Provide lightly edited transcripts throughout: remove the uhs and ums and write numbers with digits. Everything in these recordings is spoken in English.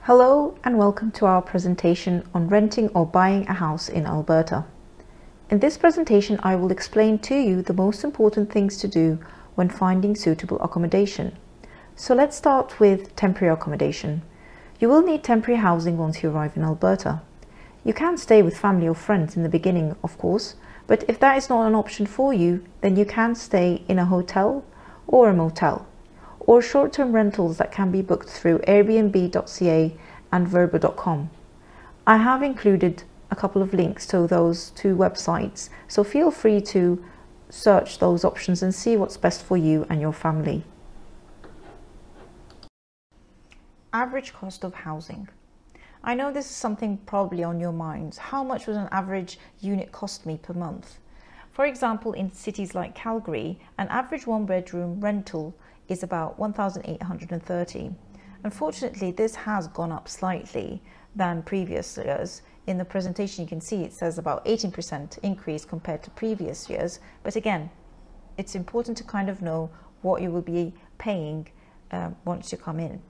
Hello and welcome to our presentation on renting or buying a house in Alberta. In this presentation, I will explain to you the most important things to do when finding suitable accommodation. So let's start with temporary accommodation. You will need temporary housing once you arrive in Alberta. You can stay with family or friends in the beginning, of course, but if that is not an option for you, then you can stay in a hotel or a motel, or short-term rentals that can be booked through Airbnb.ca and Verbo.com. I have included a couple of links to those two websites, so feel free to search those options and see what's best for you and your family. Average cost of housing. I know this is something probably on your minds. How much would an average unit cost me per month? For example, in cities like Calgary, an average one-bedroom rental is about $1,830. Unfortunately, this has gone up slightly than previous years. In the presentation, you can see it says about 18% increase compared to previous years. But again, it's important to kind of know what you will be paying once you come in.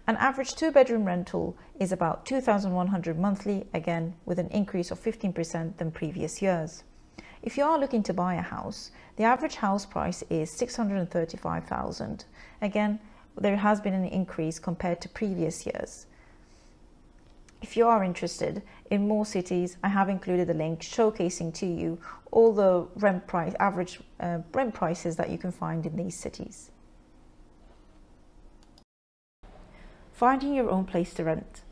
An average two-bedroom rental is about $2,100 monthly, again with an increase of 15% than previous years. If you are looking to buy a house, the average house price is $635,000. Again, there has been an increase compared to previous years. If you are interested in more cities, I have included a link showcasing to you all the average rent prices that you can find in these cities. Finding your own place to rent.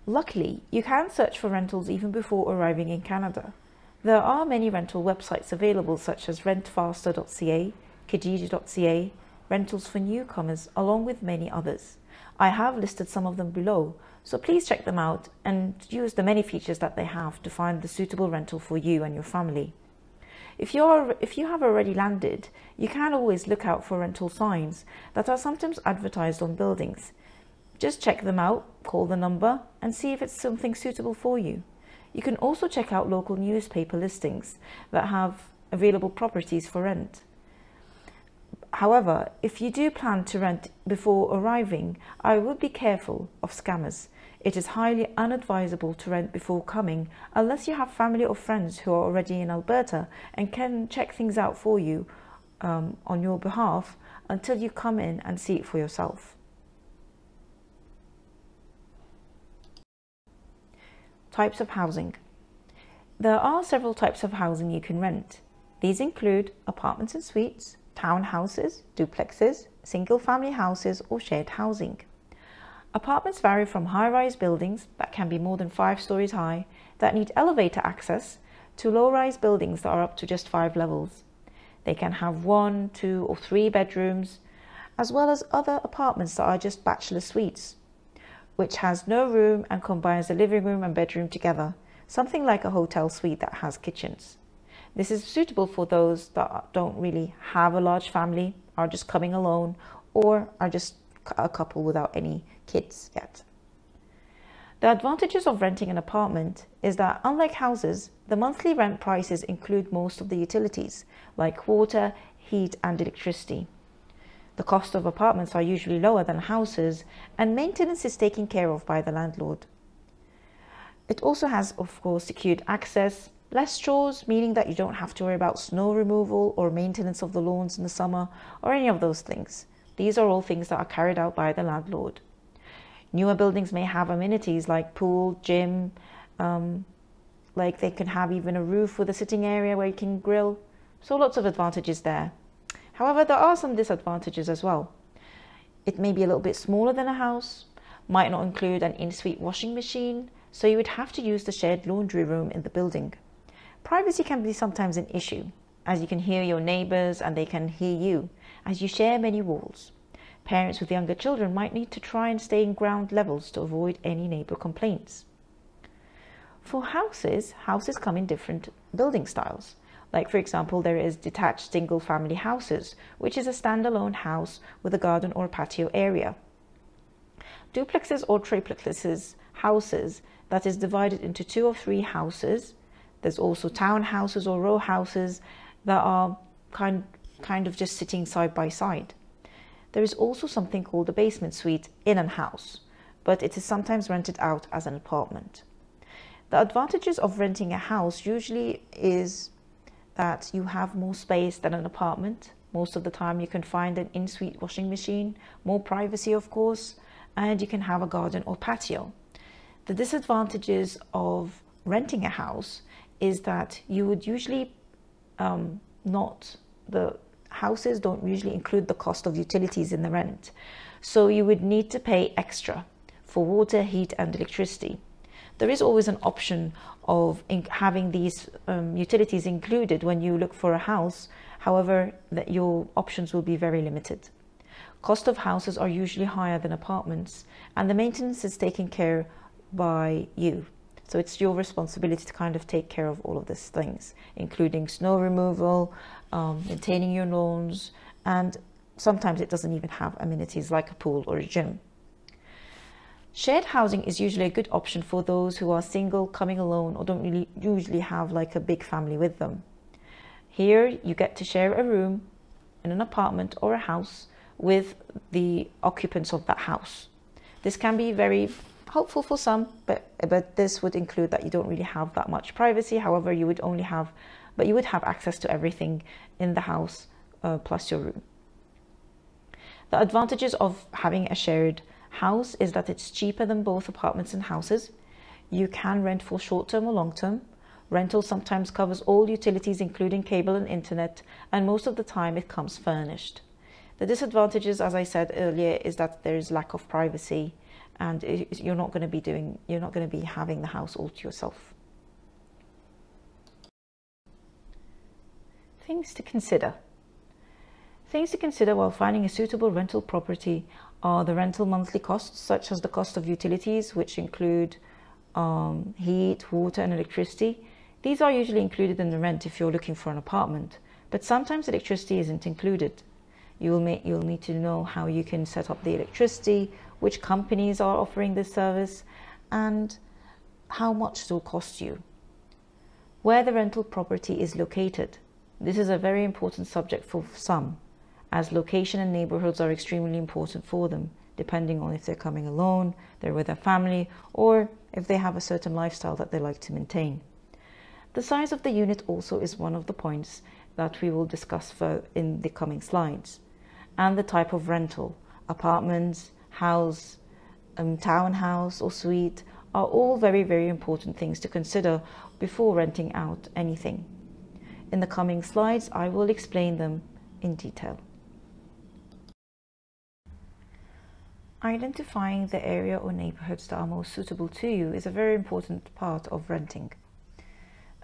Luckily, you can search for rentals even before arriving in Canada. There are many rental websites available such as rentfaster.ca, kijiji.ca, Rentals for Newcomers, along with many others. I have listed some of them below, so please check them out and use the many features that they have to find the suitable rental for you and your family. If you have already landed, you can always look out for rental signs that are sometimes advertised on buildings. Just check them out, call the number, and see if it's something suitable for you. You can also check out local newspaper listings that have available properties for rent. However, if you do plan to rent before arriving, I would be careful of scammers. It is highly unadvisable to rent before coming unless you have family or friends who are already in Alberta and can check things out for you on your behalf until you come in and see it for yourself. Types of housing. There are several types of housing you can rent. These include apartments and suites, townhouses, duplexes, single-family houses, or shared housing. Apartments vary from high-rise buildings that can be more than 5 stories high that need elevator access to low-rise buildings that are up to just 5 levels. They can have 1, 2, or 3 bedrooms, as well as other apartments that are just bachelor suites, which has no room and combines the living room and bedroom together, something like a hotel suite that has kitchens. This is suitable for those that don't really have a large family, are just coming alone, or are just a couple without any kids yet. The advantages of renting an apartment is that, unlike houses, the monthly rent prices include most of the utilities, like water, heat, and electricity. The cost of apartments are usually lower than houses, and maintenance is taken care of by the landlord. It also has, of course, secured access, less chores, meaning that you don't have to worry about snow removal or maintenance of the lawns in the summer or any of those things. These are all things that are carried out by the landlord. Newer buildings may have amenities like pool, gym, like they can have even a roof with a sitting area where you can grill. So lots of advantages there. However, there are some disadvantages as well. It may be a little bit smaller than a house, might not include an in-suite washing machine, so you would have to use the shared laundry room in the building. Privacy can be sometimes an issue, as you can hear your neighbours and they can hear you, as you share many walls. Parents with younger children might need to try and stay in ground levels to avoid any neighbour complaints. For houses come in different building styles. Like, for example, there is detached single-family houses, which is a standalone house with a garden or patio area. Duplexes or triplexes, houses that is divided into 2 or 3 houses. There's also townhouses or row houses that are kind of just sitting side by side. There is also something called a basement suite in a house, but it is sometimes rented out as an apartment. The advantages of renting a house usually is that you have more space than an apartment. Most of the time you can find an in-suite washing machine, more privacy of course, and you can have a garden or patio. The disadvantages of renting a house is that you would usually the houses don't usually include the cost of utilities in the rent. So you would need to pay extra for water, heat and electricity. There is always an option of having these utilities included when you look for a house. However, your options will be very limited. Cost of houses are usually higher than apartments, and the maintenance is taken care by you. So it's your responsibility to kind of take care of all of these things, including snow removal, maintaining your lawns, and sometimes it doesn't even have amenities like a pool or a gym. Shared housing is usually a good option for those who are single, coming alone, or don't really usually have like a big family with them. Here you get to share a room in an apartment or a house with the occupants of that house. This can be very helpful for some, but this would include that you don't really have that much privacy. However, you would have access to everything in the house plus your room. The advantages of having a shared house is that it's cheaper than both apartments and houses. You can rent for short-term or long-term. Rental sometimes covers all utilities including cable and internet, and most of the time it comes furnished. The disadvantages, as I said earlier, is that there is lack of privacy, and you're not going to be having the house all to yourself. Things to consider. Things to consider while finding a suitable rental property are the rental monthly costs, such as the cost of utilities, which include heat, water and electricity. These are usually included in the rent if you're looking for an apartment, but sometimes electricity isn't included. You'll need to know how you can set up the electricity, which companies are offering this service, and how much it will cost you. Where the rental property is located. This is a very important subject for some, as location and neighborhoods are extremely important for them, depending on if they're coming alone, they're with their family, or if they have a certain lifestyle that they like to maintain. The size of the unit also is one of the points that we will discuss in the coming slides, and the type of rental. Apartments, house, townhouse or suite are all very, very important things to consider before renting out anything. In the coming slides, I will explain them in detail. Identifying the area or neighborhoods that are most suitable to you is a very important part of renting.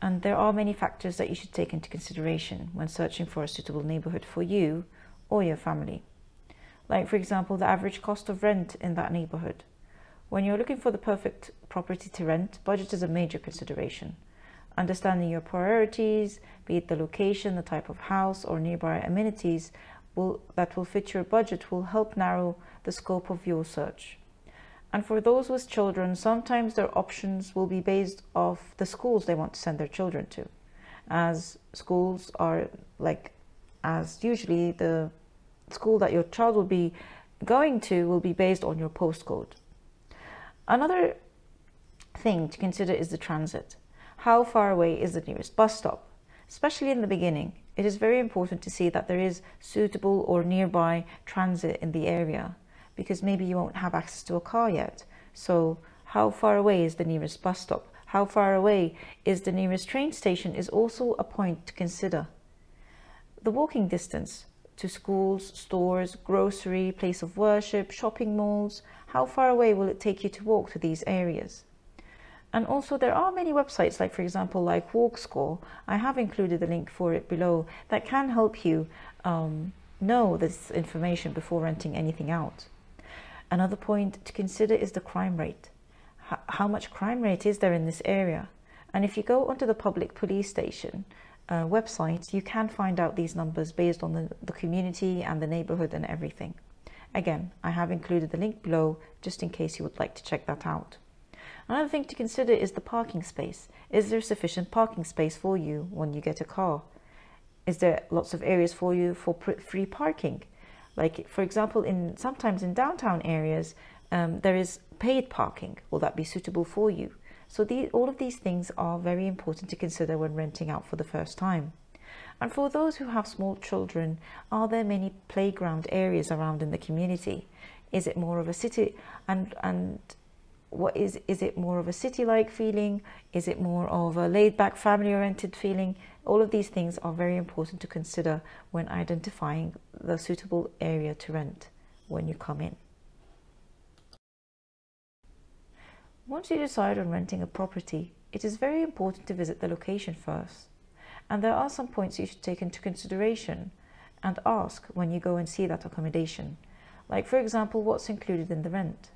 And there are many factors that you should take into consideration when searching for a suitable neighborhood for you or your family. Like, for example, the average cost of rent in that neighborhood. When you're looking for the perfect property to rent, budget is a major consideration. Understanding your priorities, be it the location, the type of house, or nearby amenities that will fit your budget will help narrow the scope of your search. And for those with children, sometimes their options will be based off the schools they want to send their children to, as schools are as usually the school that your child will be going to will be based on your postcode. Another thing to consider is the transit. How far away is the nearest bus stop? Especially in the beginning, it is very important to see that there is suitable or nearby transit in the area, because maybe you won't have access to a car yet. So how far away is the nearest bus stop? How far away is the nearest train station is also a point to consider. The walking distance to schools, stores, grocery, place of worship, shopping malls, how far away will it take you to walk to these areas? And also there are many websites, like for example like WalkScore. I have included a link for it below that can help you know this information before renting anything out. Another point to consider is the crime rate. How much crime rate is there in this area? And if you go onto the public police station website, you can find out these numbers based on the community and the neighborhood and everything. Again, I have included the link below just in case you would like to check that out. Another thing to consider is the parking space. Is there sufficient parking space for you when you get a car? Is there lots of areas for you for free parking? Like for example, sometimes in downtown areas, there is paid parking. Will that be suitable for you? So all of these things are very important to consider when renting out for the first time. And for those who have small children, are there many playground areas around in the community? Is it more of a city, and what is it more of a city-like feeling? Is it more of a laid-back, family-oriented feeling? All of these things are very important to consider when identifying the suitable area to rent when you come in. Once you decide on renting a property, it is very important to visit the location first. And there are some points you should take into consideration and ask when you go and see that accommodation. Like, for example, what's included in the rent.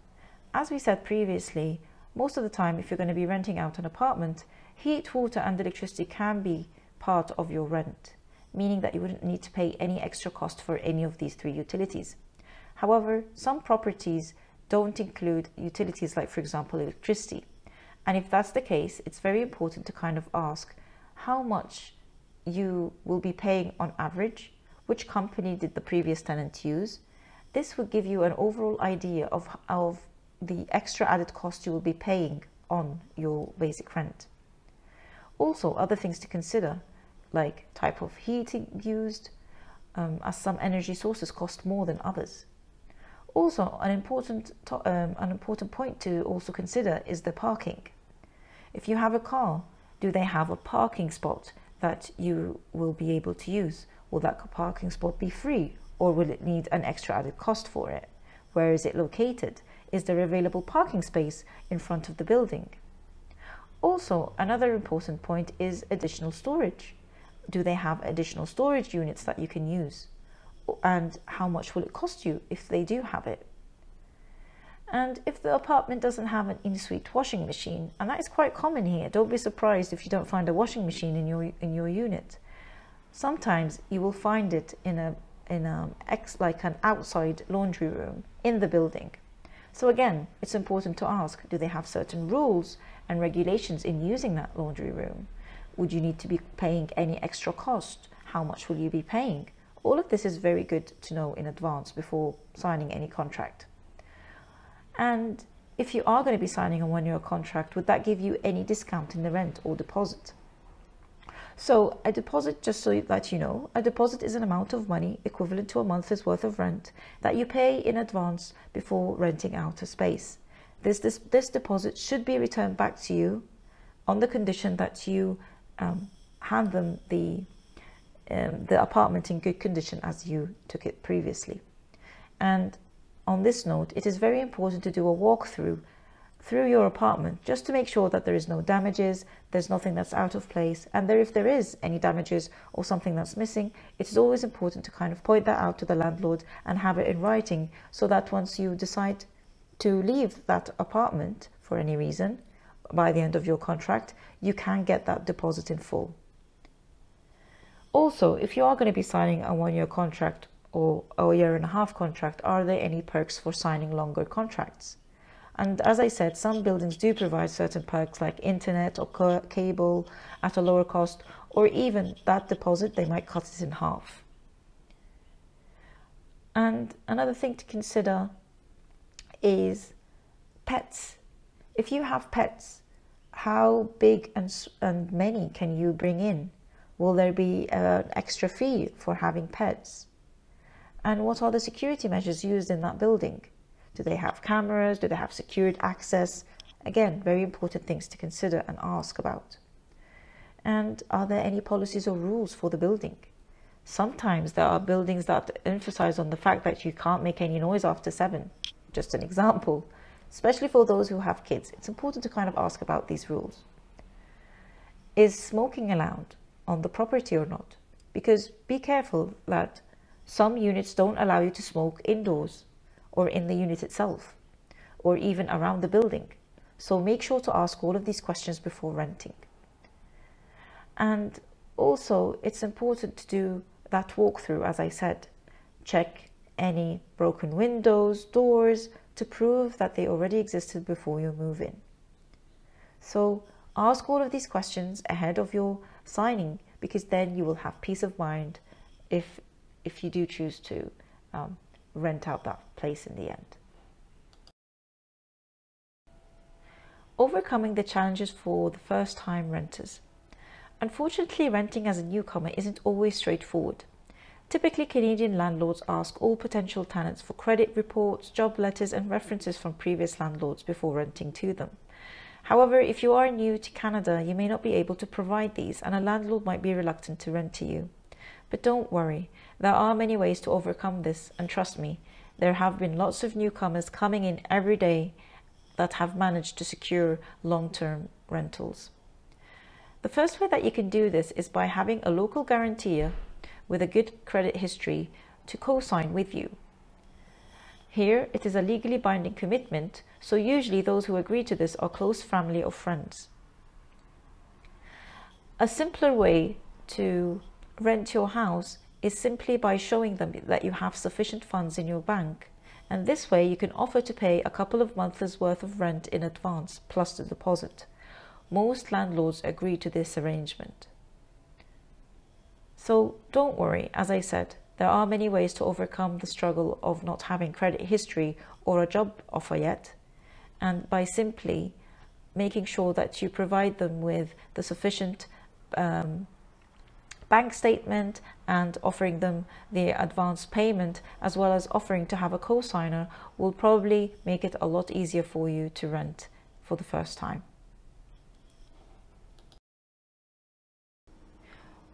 As we said previously, most of the time, if you're going to be renting out an apartment, heat, water and electricity can be part of your rent, meaning that you wouldn't need to pay any extra cost for any of these 3 utilities. However, some properties don't include utilities like, for example, electricity. And if that's the case, it's very important to kind of ask how much you will be paying on average, which company did the previous tenant use. This would give you an overall idea of the extra added cost you will be paying on your basic rent. Also, other things to consider, like type of heating used, as some energy sources cost more than others. Also, an important point to also consider is the parking. If you have a car, do they have a parking spot that you will be able to use? Will that parking spot be free, or will it need an extra added cost for it? Where is it located? Is there available parking space in front of the building? Also, another important point is additional storage. Do they have additional storage units that you can use? And how much will it cost you if they do have it? And if the apartment doesn't have an in-suite washing machine, and that is quite common here, don't be surprised if you don't find a washing machine in your unit. Sometimes you will find it in like an outside laundry room in the building. So again, it's important to ask, do they have certain rules and regulations in using that laundry room? Would you need to be paying any extra cost? How much will you be paying? All of this is very good to know in advance before signing any contract. And if you are going to be signing a 1-year contract, would that give you any discount in the rent or deposit? So a deposit, just so that you know, a deposit is an amount of money equivalent to a month's worth of rent that you pay in advance before renting out a space. This deposit should be returned back to you on the condition that you hand them the apartment in good condition as you took it previously. And on this note, it is very important to do a walkthrough through your apartment just to make sure that there is no damages, there's nothing that's out of place, and if there is any damages or something that's missing, it is always important to kind of point that out to the landlord and have it in writing, so that once you decide to leave that apartment for any reason by the end of your contract, you can get that deposit in full. Also, if you are going to be signing a 1-year contract or a 1.5-year contract, are there any perks for signing longer contracts? And as I said, some buildings do provide certain perks like internet or cable at a lower cost, or even that deposit, they might cut it in half. And another thing to consider is pets. If you have pets, how big and many can you bring in? Will there be an extra fee for having pets? And what are the security measures used in that building? Do they have cameras? Do they have secured access? Again, very important things to consider and ask about. And are there any policies or rules for the building? Sometimes there are buildings that emphasize on the fact that you can't make any noise after 7. Just an example. Especially for those who have kids, it's important to kind of ask about these rules. Is smoking allowed on the property or not? Because be careful that some units don't allow you to smoke indoors or in the unit itself, or even around the building. So make sure to ask all of these questions before renting. And also, it's important to do that walkthrough, as I said. Check any broken windows, doors, to prove that they already existed before you move in. So ask all of these questions ahead of your signing, because then you will have peace of mind if you do choose to rent out that place in the end. Overcoming the challenges for the first-time renters. Unfortunately, renting as a newcomer isn't always straightforward. Typically, Canadian landlords ask all potential tenants for credit reports, job letters, and references from previous landlords before renting to them. However, if you are new to Canada, you may not be able to provide these, and a landlord might be reluctant to rent to you. But don't worry, there are many ways to overcome this, and trust me, there have been lots of newcomers coming in every day that have managed to secure long-term rentals. The first way that you can do this is by having a local guarantor with a good credit history to co-sign with you. Here, it is a legally binding commitment, so usually those who agree to this are close family or friends. A simpler way to rent your house is simply by showing them that you have sufficient funds in your bank, and this way you can offer to pay a couple of months' worth of rent in advance plus the deposit. Most landlords agree to this arrangement. So don't worry, as I said, there are many ways to overcome the struggle of not having credit history or a job offer yet, and by simply making sure that you provide them with the sufficient bank statement and offering them the advance payment, as well as offering to have a co-signer, will probably make it a lot easier for you to rent for the first time.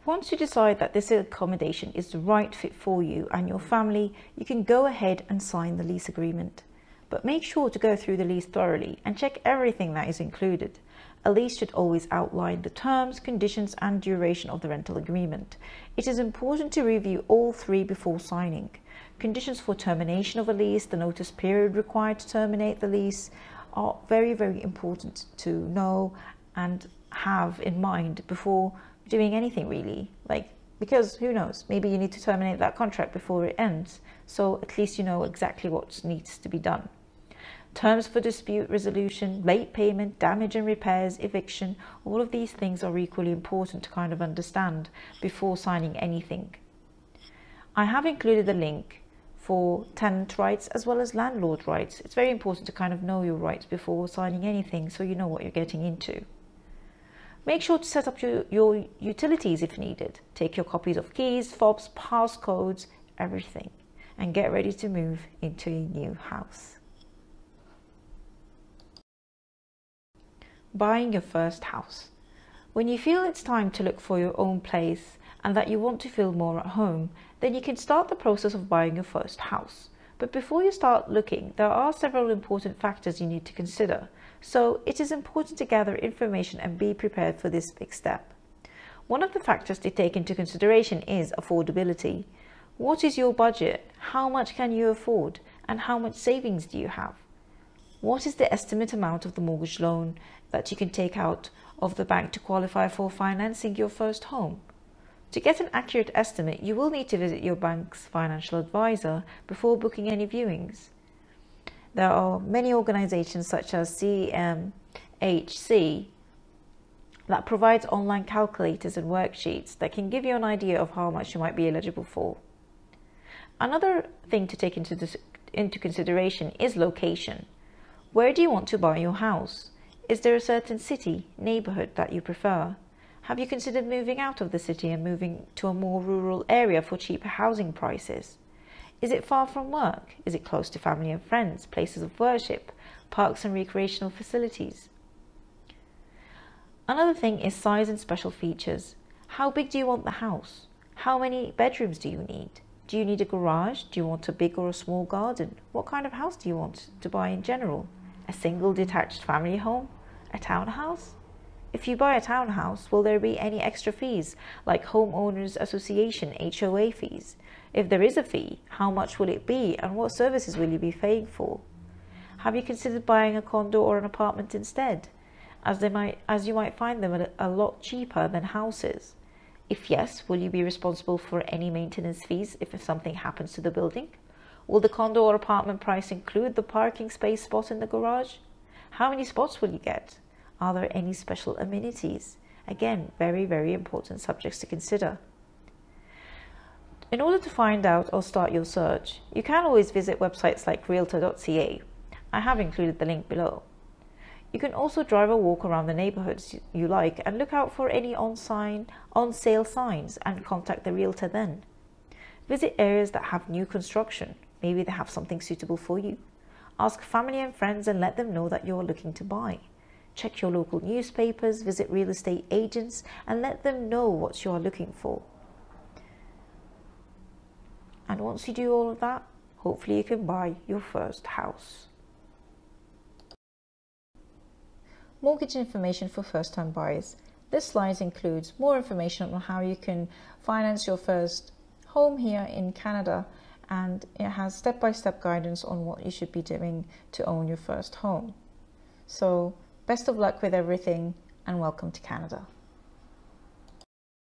Once you decide that this accommodation is the right fit for you and your family, you can go ahead and sign the lease agreement. But make sure to go through the lease thoroughly and check everything that is included. A lease should always outline the terms, conditions, and duration of the rental agreement. It is important to review all three before signing. Conditions for termination of a lease, the notice period required to terminate the lease, are very, very important to know and have in mind before doing anything really, because who knows, maybe you need to terminate that contract before it ends, so at least you know exactly what needs to be done. Terms for dispute resolution, late payment, damage and repairs, eviction, all of these things are equally important to kind of understand before signing anything. I have included a link for tenant rights as well as landlord rights. It's very important to kind of know your rights before signing anything so you know what you're getting into. Make sure to set up your utilities if needed. Take your copies of keys, fobs, passcodes, everything, and get ready to move into a new house. Buying your first house. When you feel it's time to look for your own place and that you want to feel more at home, then you can start the process of buying your first house. But before you start looking, there are several important factors you need to consider. So it is important to gather information and be prepared for this big step. One of the factors to take into consideration is affordability. What is your budget? How much can you afford? And how much savings do you have? What is the estimate amount of the mortgage loan that you can take out of the bank to qualify for financing your first home? To get an accurate estimate, you will need to visit your bank's financial advisor before booking any viewings. There are many organizations such as CMHC that provides online calculators and worksheets that can give you an idea of how much you might be eligible for. Another thing to take into consideration is location. Where do you want to buy your house? Is there a certain city, neighborhood that you prefer? Have you considered moving out of the city and moving to a more rural area for cheaper housing prices? Is it far from work? Is it close to family and friends, places of worship, parks and recreational facilities? Another thing is size and special features. How big do you want the house? How many bedrooms do you need? Do you need a garage? Do you want a big or a small garden? What kind of house do you want to buy in general? A single detached family home? A townhouse? If you buy a townhouse, will there be any extra fees like homeowners association HOA fees? If there is a fee, how much will it be and what services will you be paying for? Have you considered buying a condo or an apartment instead, as you might find them a lot cheaper than houses? If yes, will you be responsible for any maintenance fees if something happens to the building? Will the condo or apartment price include the parking space spot in the garage? How many spots will you get? Are there any special amenities? Again, very, very important subjects to consider. In order to find out or start your search, you can always visit websites like realtor.ca. I have included the link below. You can also drive a walk around the neighborhoods you like and look out for any on sale signs and contact the realtor then. Visit areas that have new construction. Maybe they have something suitable for you. Ask family and friends and let them know that you're looking to buy. Check your local newspapers, visit real estate agents and let them know what you are looking for. And once you do all of that, hopefully you can buy your first house. Mortgage information for first-time buyers. This slide includes more information on how you can finance your first home here in Canada, and it has step-by-step guidance on what you should be doing to own your first home. So best of luck with everything and welcome to Canada.